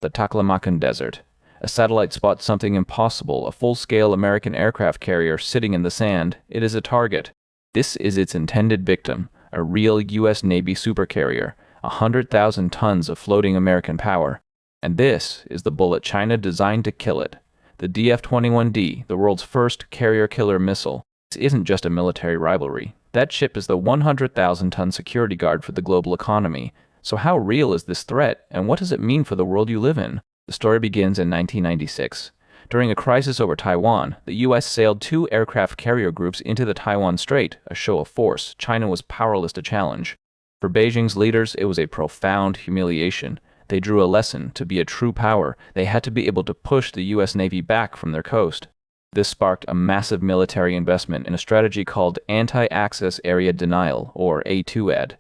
the Taklamakan Desert. A satellite spots something impossible, a full-scale American aircraft carrier sitting in the sand. It is a target. This is its intended victim, a real U.S. Navy supercarrier, 100,000 tons of floating American power. And this is the bullet China designed to kill it. The DF-21D, the world's first carrier-killer missile. This isn't just a military rivalry. That ship is the 100,000-ton security guard for the global economy. So how real is this threat, and what does it mean for the world you live in? The story begins in 1996. During a crisis over Taiwan, the U.S. sailed 2 aircraft carrier groups into the Taiwan Strait, a show of force China was powerless to challenge. For Beijing's leaders, it was a profound humiliation. They drew a lesson. To be a true power, they had to be able to push the U.S. Navy back from their coast. This sparked a massive military investment in a strategy called Anti-Access Area Denial, or A2AD.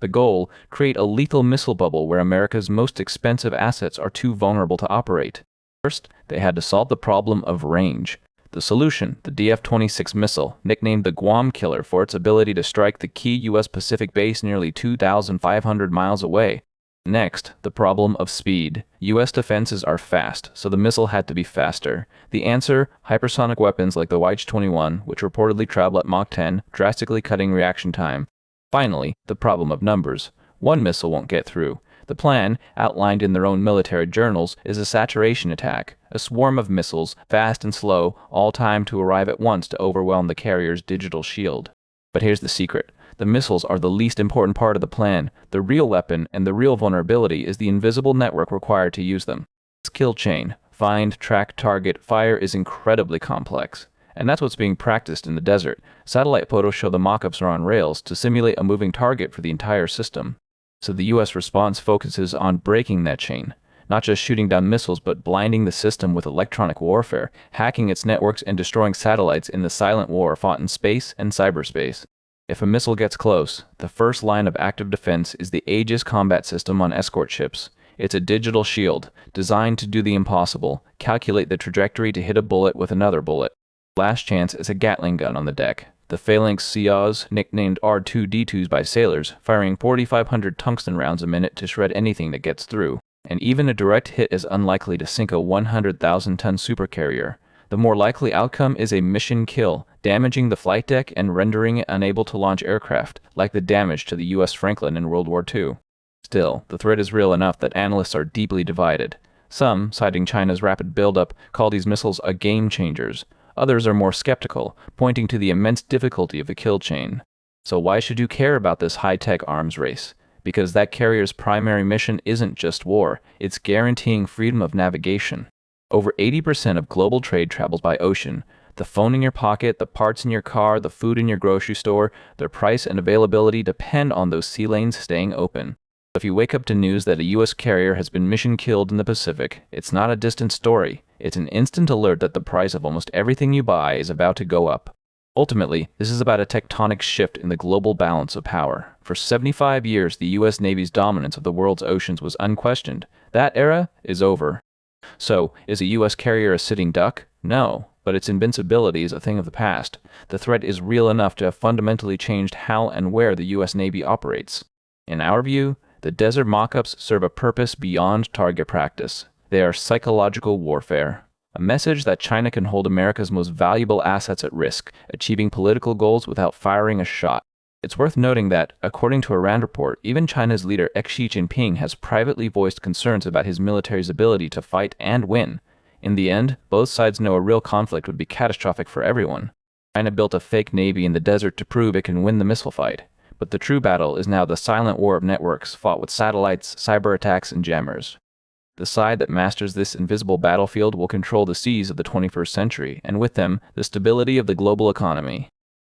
The goal, create a lethal missile bubble where America's most expensive assets are too vulnerable to operate. First, they had to solve the problem of range. The solution, the DF-26 missile, nicknamed the Guam Killer for its ability to strike the key U.S. Pacific base nearly 2,500 miles away. Next, the problem of speed. U.S. defenses are fast, so the missile had to be faster. The answer, hypersonic weapons like the YH-21, which reportedly travel at Mach 10, drastically cutting reaction time. Finally, the problem of numbers. One missile won't get through. The plan, outlined in their own military journals, is a saturation attack, a swarm of missiles, fast and slow, all timed to arrive at once to overwhelm the carrier's digital shield. But here's the secret. The missiles are the least important part of the plan. The real weapon and the real vulnerability is the invisible network required to use them. This kill chain, find, track, target, fire is incredibly complex. And that's what's being practiced in the desert. Satellite photos show the mock-ups are on rails to simulate a moving target for the entire system. So the U.S. response focuses on breaking that chain, not just shooting down missiles but blinding the system with electronic warfare, hacking its networks and destroying satellites in the silent war fought in space and cyberspace. If a missile gets close, the first line of active defense is the Aegis combat system on escort ships. It's a digital shield, designed to do the impossible, calculate the trajectory to hit a bullet with another bullet. Last chance is a Gatling gun on the deck. The Phalanx CIAs, nicknamed R2-D2s by sailors, firing 4,500 tungsten rounds a minute to shred anything that gets through. And even a direct hit is unlikely to sink a 100,000-ton supercarrier. The more likely outcome is a mission kill, damaging the flight deck and rendering it unable to launch aircraft, like the damage to the U.S. Franklin in World War II. Still, the threat is real enough that analysts are deeply divided. Some, citing China's rapid buildup, call these missiles a game changers. Others are more skeptical, pointing to the immense difficulty of the kill chain. So why should you care about this high-tech arms race? Because that carrier's primary mission isn't just war, it's guaranteeing freedom of navigation. Over 80% of global trade travels by ocean. The phone in your pocket, the parts in your car, the food in your grocery store, their price and availability depend on those sea lanes staying open. If you wake up to news that a U.S. carrier has been mission killed in the Pacific, it's not a distant story. It's an instant alert that the price of almost everything you buy is about to go up. Ultimately, this is about a tectonic shift in the global balance of power. For 75 years, the U.S. Navy's dominance of the world's oceans was unquestioned. That era is over. So, is a U.S. carrier a sitting duck? No, but its invincibility is a thing of the past. The threat is real enough to have fundamentally changed how and where the U.S. Navy operates. In our view, the desert mock-ups serve a purpose beyond target practice. They are psychological warfare. A message that China can hold America's most valuable assets at risk, achieving political goals without firing a shot. It's worth noting that, according to a RAND report, even China's leader Xi Jinping has privately voiced concerns about his military's ability to fight and win. In the end, both sides know a real conflict would be catastrophic for everyone. China built a fake navy in the desert to prove it can win the missile fight. But the true battle is now the silent war of networks fought with satellites, cyber attacks, and jammers. The side that masters this invisible battlefield will control the seas of the 21st century, and with them, the stability of the global economy.